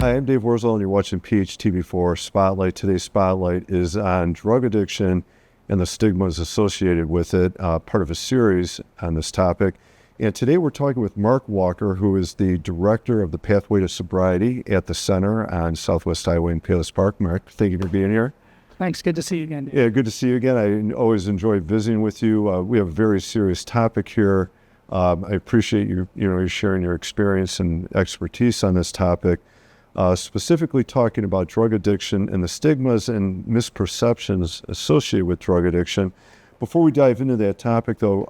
Hi, I'm Dave Wurzel, and you're watching PHTV4 Spotlight. Today's Spotlight is on drug addiction and the stigmas associated with it, part of a series on this topic. And today we're talking with Mark Walker, who is the director of the Pathway to Sobriety at the Center on Southwest Highway in Palos Park. Mark, thank you for being here. Thanks. Good to see you again, Dave. Yeah, good to see you again. I always enjoy visiting with you. We have a very serious topic here. I appreciate you sharing your experience and expertise on this topic, specifically talking about drug addiction and the stigmas and misperceptions associated with drug addiction. Before we dive into that topic, though,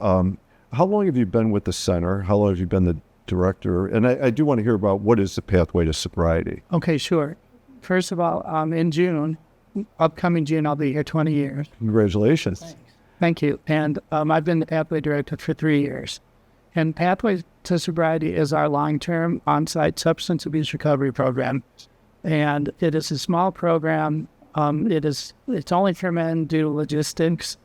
how long have you been with the center? How long have you been the director? And I do want to hear about what is the Pathway to Sobriety. Okay, sure. First of all, in June, upcoming June, I'll be here 20 years. Congratulations. Thanks. Thank you. And I've been the Pathway Director for 3 years. And Pathway to Sobriety is our long-term on-site substance abuse recovery program. And it is a small program. It's only for men due to logistics.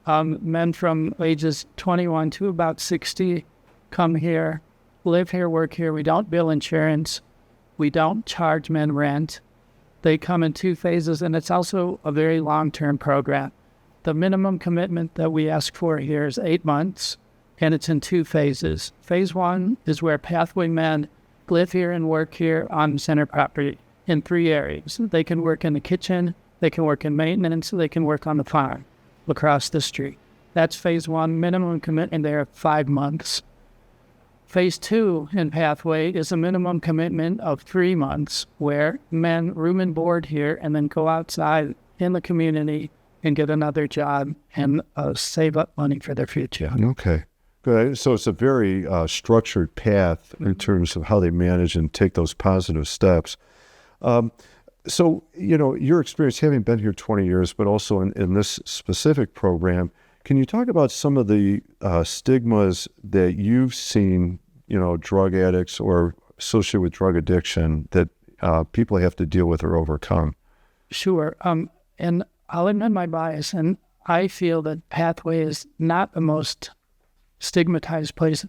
Men from ages 21 to about 60 come here, live here, work here. We don't bill insurance. We don't charge men rent. They come in 2 phases, and it's also a very long-term program. The minimum commitment that we ask for here is 8 months, and it's in 2 phases. Phase 1 is where Pathway men live here and work here on the center property in 3 areas. They can work in the kitchen, they can work in maintenance, they can work on the farm across the street. That's phase 1, minimum commitment there 5 months. Phase 2 in Pathway is a minimum commitment of 3 months where men room and board here and then go outside in the community and get another job and save up money for their future. Okay. Good. So it's a very structured path in terms of how they manage and take those positive steps. So, your experience having been here 20 years, but also in this specific program, can you talk about some of the stigmas that you've seen, drug addicts or associated with drug addiction that people have to deal with or overcome? Sure. And I'll admit my bias, and I feel that Pathway is not the most stigmatized place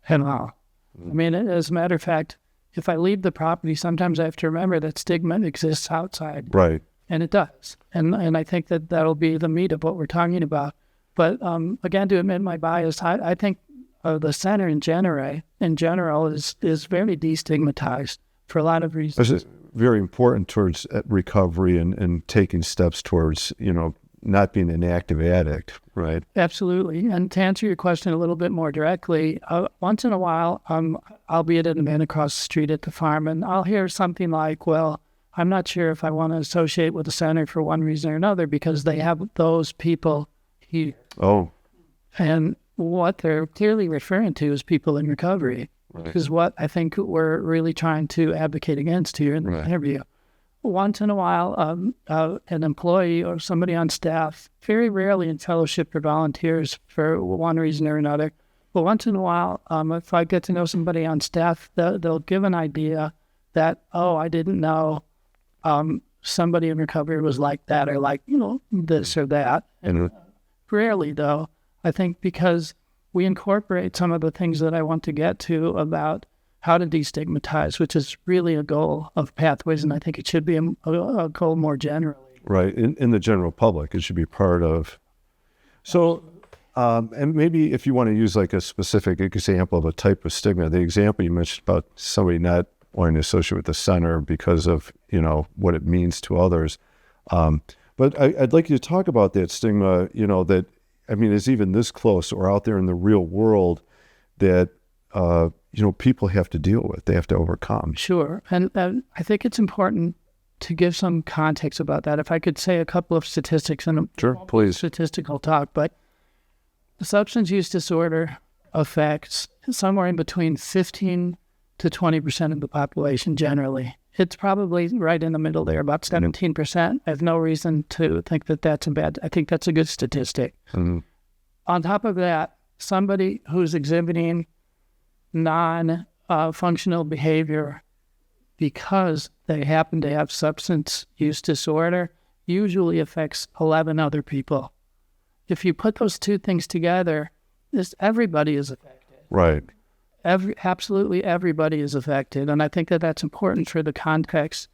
at all. I mean, as a matter of fact, if I leave the property, sometimes I have to remember that stigma exists outside. Right. And it does. And I think that that'll be the meat of what we're talking about. But again, to admit my bias, I think the center in general is very destigmatized for a lot of reasons. It's very important towards recovery and taking steps towards, not being an active addict, right? Absolutely. And to answer your question a little bit more directly, once in a while, I'll be at an event across the street at the farm, and I'll hear something like, well, I'm not sure if I want to associate with the center for one reason or another because they have those people here. Oh. And what they're clearly referring to is people in recovery, which is what I think we're really trying to advocate against here in the interview. Once in a while, an employee or somebody on staff, very rarely in fellowship or volunteers for one reason or another, but once in a while, if I get to know somebody on staff, they'll give an idea that, I didn't know somebody in recovery was like that or like, this or that. And rarely, though, I think because we incorporate some of the things that I want to get to about how to destigmatize, which is really a goal of Pathways, and I think it should be a goal more generally. Right, in the general public, it should be part of. So, and maybe if you want to use like a specific example of a type of stigma, the example you mentioned about somebody not wanting to associate with the center because of, what it means to others. But I'd like you to talk about that stigma, that, is even this close or out there in the real world that, people have to deal with, they have to overcome. Sure. And I think it's important to give some context about that. If I could say a couple of statistics, and sure, please. Statistical talk, but the substance use disorder affects somewhere in between 15 to 20% of the population generally. It's probably right in the middle there, about 17%. I have no reason to think that that's I think that's a good statistic. Mm-hmm. On top of that, somebody who's exhibiting non-functional behavior because they happen to have substance use disorder usually affects 11 other people. If you put those 2 things together, everybody is affected. Right. Absolutely everybody is affected. And I think that that's important for the context.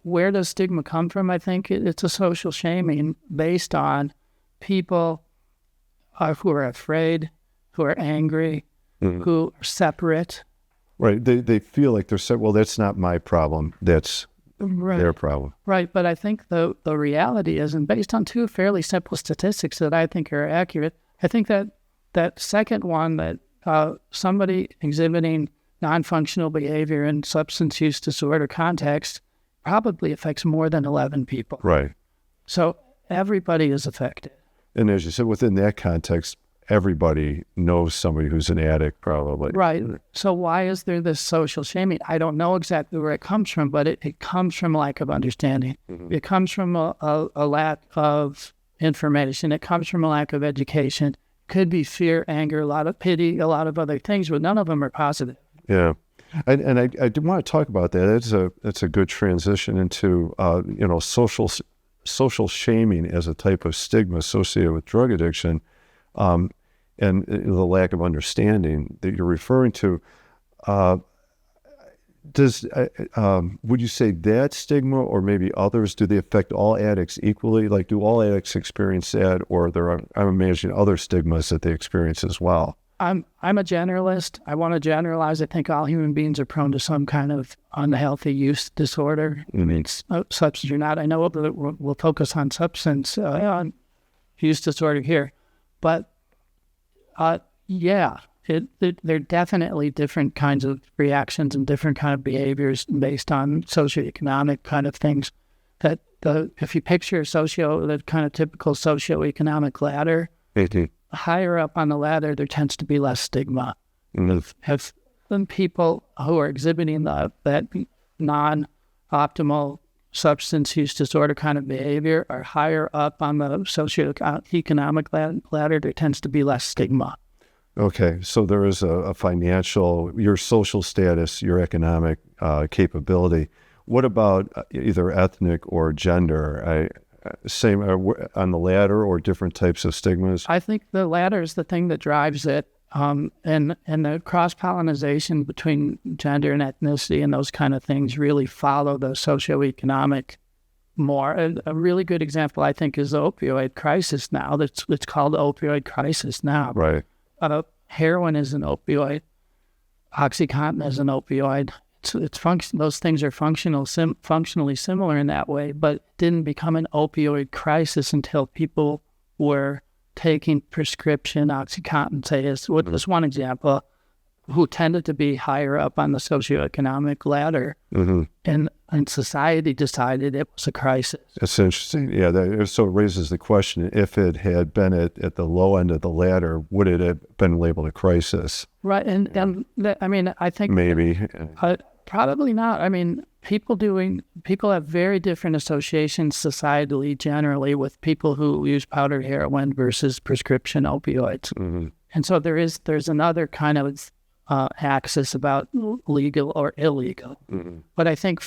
Where does stigma come from? I think it's a social shaming based on people who are afraid, who are angry, who are separate. Right. They feel like they're said, well, that's not my problem. That's their problem. Right. But I think the reality is, and based on two fairly simple statistics that I think are accurate, I think that second one, that somebody exhibiting non-functional behavior in substance use disorder context probably affects more than 11 people. Right. So everybody is affected. And as you said, within that context, everybody knows somebody who's an addict, probably. Right. So why is there this social shaming? I don't know exactly where it comes from, but it comes from a lack of understanding. It comes from a lack of information. It comes from a lack of education. Could be fear, anger, a lot of pity, a lot of other things, but none of them are positive. Yeah. And I did want to talk about that. That's a good transition into, social shaming as a type of stigma associated with drug addiction. And the lack of understanding that you're referring to, would you say that stigma, or maybe others, do they affect all addicts equally? Like, do all addicts experience that, or I'm imagining other stigmas that they experience as well? I'm a generalist. I want to generalize. I think all human beings are prone to some kind of unhealthy use disorder. It's substance or not. I know that we'll focus on substance on use disorder here, but they're definitely different kinds of reactions and different kind of behaviors based on socioeconomic kind of things. That if you picture the kind of typical socioeconomic ladder, higher up on the ladder, there tends to be less stigma. Have people who are exhibiting that non-optimal substance use disorder kind of behavior are higher up on the socioeconomic ladder, there tends to be less stigma. Okay, so there is a financial, your social status, your economic capability. What about either ethnic or gender? Same on the ladder, or different types of stigmas? I think the latter is the thing that drives it, and the cross-pollination between gender and ethnicity and those kind of things really follow the socioeconomic more. And a really good example, I think, is the opioid crisis now. It's called the opioid crisis now. Right. Heroin is an opioid. OxyContin is an opioid. Those things are functionally similar in that way, but it didn't become an opioid crisis until people were taking prescription OxyContin, say, is one example, who tended to be higher up on the socioeconomic ladder, and society decided it was a crisis. That's interesting. Yeah, so it raises the question, if it had been at the low end of the ladder, would it have been labeled a crisis? Right, I think maybe. Probably not. I mean, people have very different associations societally, generally, with people who use powdered heroin versus prescription opioids. And so there's another kind of axis about legal or illegal. But I think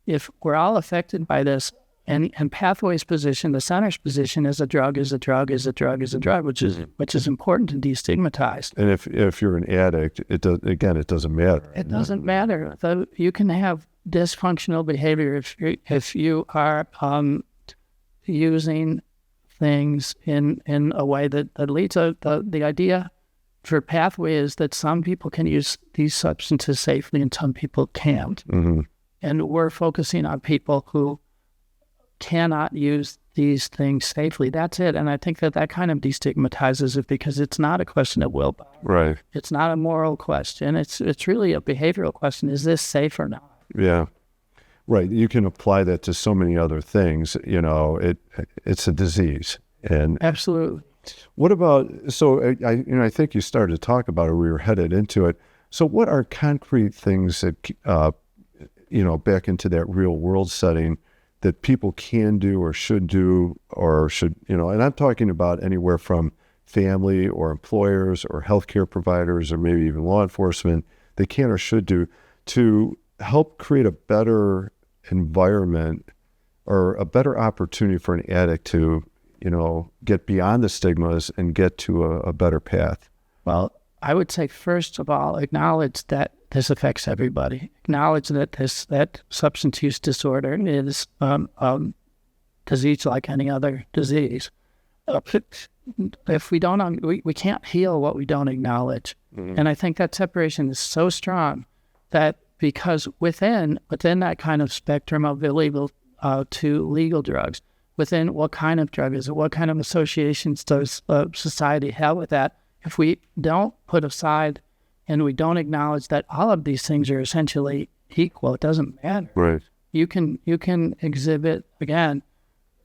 if we're all affected by this, and Pathway's position, the center's position, is a drug is a drug is a drug is a drug, which is important to destigmatize. And if you're an addict, it doesn't matter. It doesn't matter. You can have dysfunctional behavior if you are using things in a way that leads the idea for Pathway is that some people can use these substances safely and some people can't. And we're focusing on people who cannot use these things safely. That's it. And I think that kind of destigmatizes it, because it's not a question of willpower. Right. It's not a moral question. It's really a behavioral question. Is this safe or not? Yeah. Right. You can apply that to so many other things. It's a disease. And absolutely. What about, so I think you started to talk about it, we were headed into it. So what are concrete things that, back into that real world setting, that people can do or should, and I'm talking about anywhere from family or employers or healthcare providers or maybe even law enforcement, they can or should do to help create a better environment or a better opportunity for an addict to, get beyond the stigmas and get to a better path? Well, I would say, first of all, acknowledge that this affects everybody. Acknowledge that that substance use disorder is disease like any other disease. If we don't, we can't heal what we don't acknowledge. And I think that separation is so strong that because within that kind of spectrum of illegal to legal drugs, within what kind of drug is it, what kind of associations does society have with that, if we don't put aside and we don't acknowledge that all of these things are essentially equal, it doesn't matter. Right. You can exhibit, again,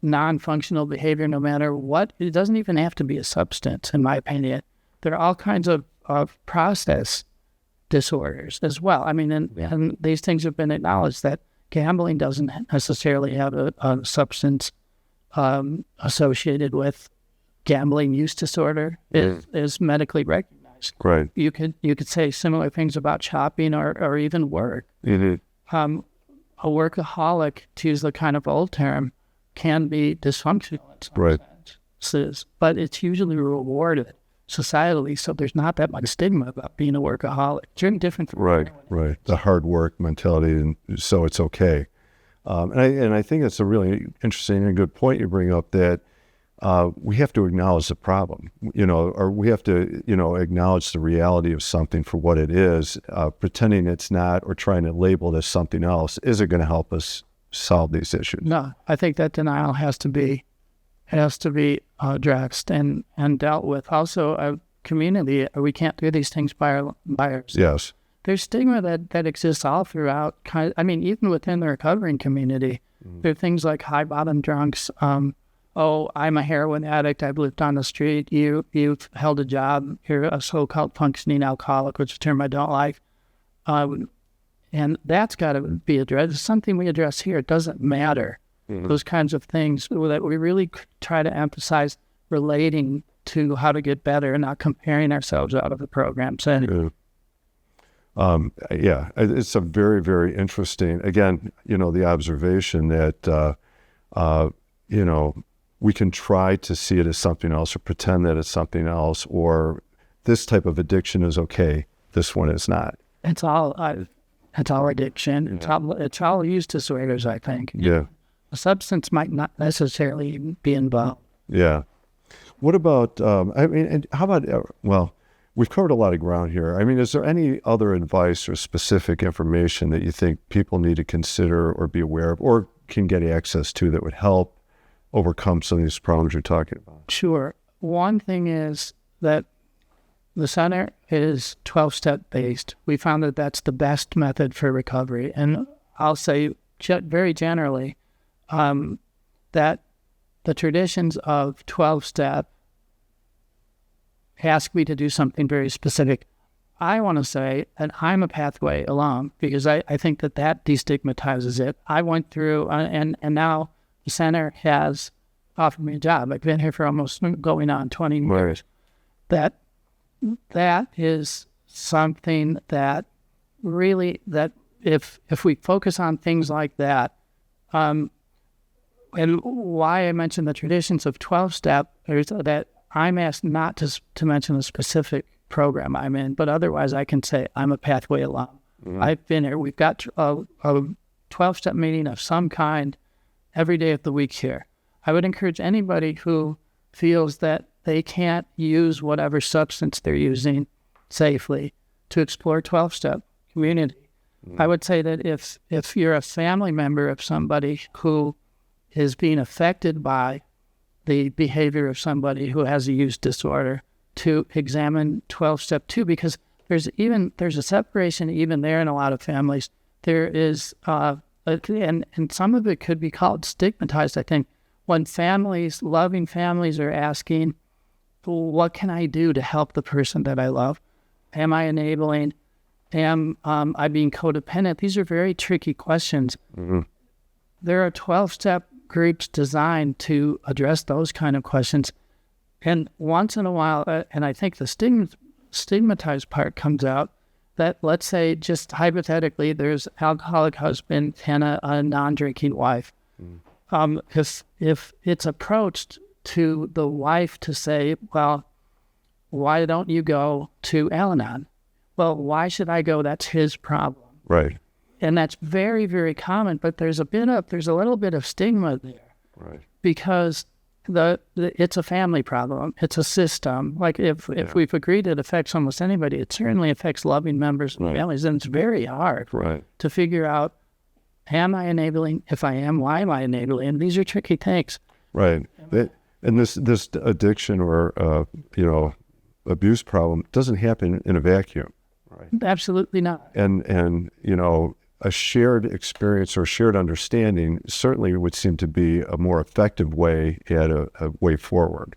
non-functional behavior no matter what. It doesn't even have to be a substance, in my opinion. There are all kinds of process disorders as well. I mean, and these things have been acknowledged that gambling doesn't necessarily have a substance associated with gambling use disorder. Is medically recognized. Right. You could say similar things about shopping or even work. Mm-hmm. A workaholic, to use the kind of old term, can be dysfunctional in some senses, but it's usually rewarded societally, so there's not that much stigma about being a workaholic. It's very different from right. The hard work mentality, and so it's okay. And I think it's a really interesting and good point you bring up, that we have to acknowledge the problem, or we have to, acknowledge the reality of something for what it is. Pretending it's not, or trying to label it as something else, isn't going to help us solve these issues. No, I think that denial has to be addressed and dealt with. Also, a community, we can't do these things by ourselves. Yes. There's stigma that exists all throughout. Even within the recovering community, there are things like high bottom drunks. Oh, I'm a heroin addict. I've lived on the street. You've held a job. You're a so-called functioning alcoholic, which is a term I don't like. And that's got to be addressed. It's something we address here. It doesn't matter. Those kinds of things that we really try to emphasize, relating to how to get better and not comparing ourselves out of the program setting. It's a very, very interesting, again, the observation that, we can try to see it as something else, or pretend that it's something else, or this type of addiction is okay, this one is not. It's all addiction. Yeah. It's all use disorders, I think. Yeah. A substance might not necessarily be involved. Yeah. What about, and how about, we've covered a lot of ground here. I mean, is there any other advice or specific information that you think people need to consider or be aware of, or can get access to, that would help overcome some of these problems you're talking about? Sure. One thing is that the center is 12-step based. We found that that's the best method for recovery. And I'll say very generally that the traditions of 12-step ask me to do something very specific. I want to say that I'm a pathway along, because I think that destigmatizes it. I went through, and now the center has offered me a job. I've been here for almost going on 20 years. That is something that really, that if we focus on things like that, and why I mentioned the traditions of 12-step is that I'm asked not to mention a specific program I'm in, but otherwise I can say I'm a pathway along. I've been here. We've got a 12-step meeting of some kind every day of the week here. I would encourage anybody who feels that they can't use whatever substance they're using safely to explore 12-step community. I would say that if you're a family member of somebody who is being affected by the behavior of somebody who has a use disorder, to examine 12-step too, because there's a separation even there in a lot of families. There is, and some of it could be called stigmatized, I think, when loving families are asking, what can I do to help the person that I love? Am I enabling? Am I being codependent? These are very tricky questions. There are 12-step groups designed to address those kind of questions. And once in a while, and I think the stigmatized part comes out, that let's say, just hypothetically, there's alcoholic husband and a non-drinking wife. If it's approached to the wife to say, well, why don't you go to Al-Anon? Well, why should I go? That's his problem. Right. And that's very, very common, but there's a little bit of stigma there. Right. Because it's a family problem. It's a system. Like if we've agreed it affects almost anybody, it certainly affects loving members of families. And it's very hard to figure out, am I enabling? If I am, why am I enabling? And these are tricky things. Right. And this addiction or, abuse problem doesn't happen in a vacuum. Right. Absolutely not. And a shared experience or shared understanding certainly would seem to be a more effective way at a way forward.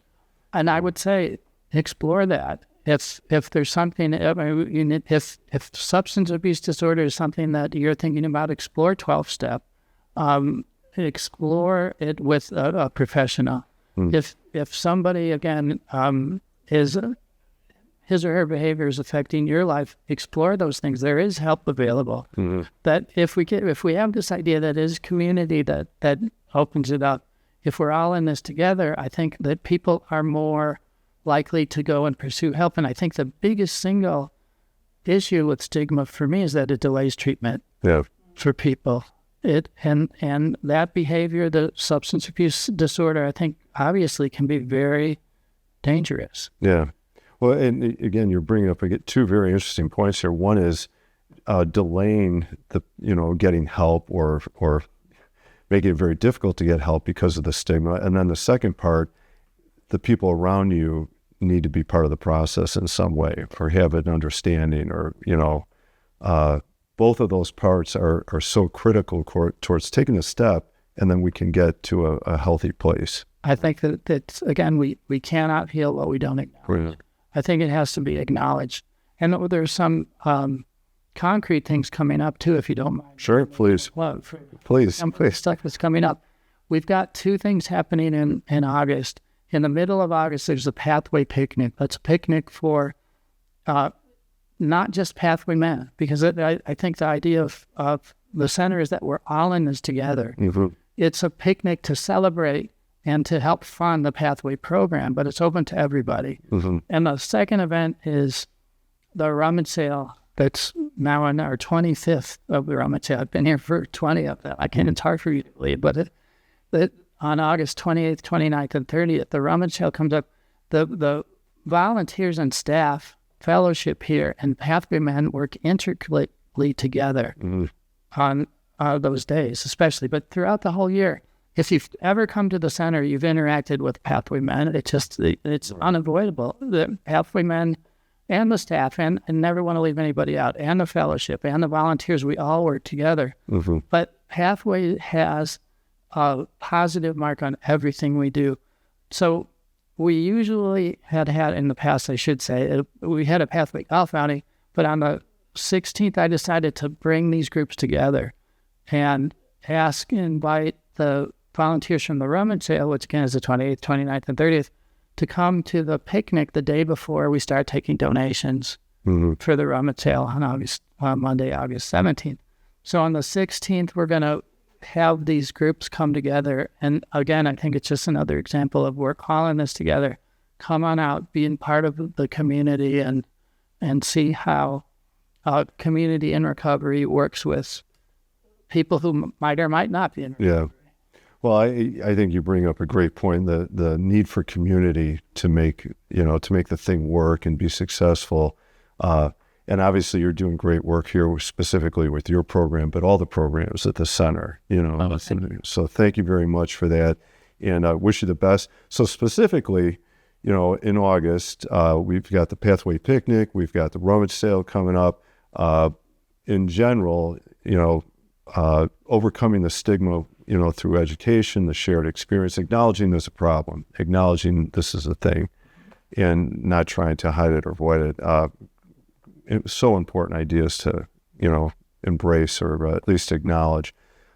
And I would say explore that. If there's something, if substance abuse disorder is something that you're thinking about, explore 12-step. Explore it with a professional. If somebody again is his or her behavior is affecting your life, explore those things. There is help available. That if we have this idea that is community that opens it up, if we're all in this together, I think that people are more likely to go and pursue help. And I think the biggest single issue with stigma for me is that it delays treatment for people. And that behavior, the substance abuse disorder, I think obviously can be very dangerous. Yeah. Well, and again, you're bringing up two very interesting points here. One is delaying getting help or making it very difficult to get help because of the stigma. And then the second part, the people around you need to be part of the process in some way or have an understanding or, both of those parts are so critical towards taking a step, and then we can get to a healthy place. I think that again, we cannot heal what we don't acknowledge. I think it has to be acknowledged. And there's some concrete things coming up too, if you don't mind. Sure, please. Please. Stuff that's coming up. We've got two things happening in August. In the middle of August, there's a Pathway Picnic. That's a picnic for not just Pathway men, because I think the idea of the center is that we're all in this together. It's a picnic to celebrate and to help fund the Pathway program, but it's open to everybody. And the second event is the rummage sale. That's now in our 25th of the rummage sale. I've been here for 20 of them. It's hard for you to believe, but on August 28th, 29th, and 30th, the rummage sale comes up. The volunteers and staff fellowship here and Pathway men work intricately together on those days, especially, but throughout the whole year. If you've ever come to the center, you've interacted with Pathway men. It's unavoidable. The Pathway men and the staff, and never want to leave anybody out, and the fellowship and the volunteers, we all work together. But Pathway has a positive mark on everything we do. So we usually had in the past, I should say, we had a Pathway golf outing, but on the 16th, I decided to bring these groups together and invite the volunteers from the rummage sale, which again is the 28th, 29th, and 30th, to come to the picnic the day before we start taking donations for the rummage sale on Monday, August 17th. So on the 16th, we're going to have these groups come together. And again, I think it's just another example of we're calling this together. Come on out, being part of the community and see how community in recovery works with people who might or might not be in recovery. Yeah. Well, I think you bring up a great point, the need for community to make the thing work and be successful. And obviously you're doing great work here specifically with your program, but all the programs at the center, So thank you very much for that. And I wish you the best. So specifically, in August, we've got the Pathway Picnic, we've got the rummage sale coming up. In general, overcoming the stigma, through education, the shared experience, acknowledging there's a problem, acknowledging this is a thing, and not trying to hide it or avoid it. It's so important ideas to, embrace or at least acknowledge.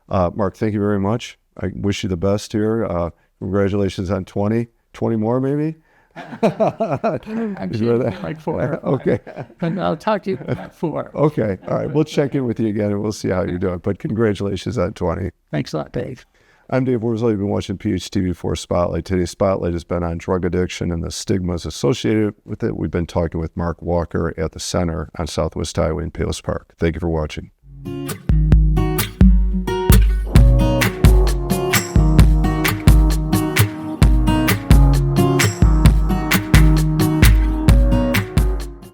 Mark, thank you very much. I wish you the best here. Congratulations on 20 more maybe. I'm sure like 4. Okay. And I'll talk to you about 4. Okay. All right. We'll check in with you again and we'll see how you're doing. But congratulations on 20. Thanks a lot, Dave. I'm Dave Worsley. You've been watching PHTV4 Spotlight. Today's Spotlight has been on drug addiction and the stigmas associated with it. We've been talking with Mark Walker at the Center on Southwest Highway in Palos Park. Thank you for watching.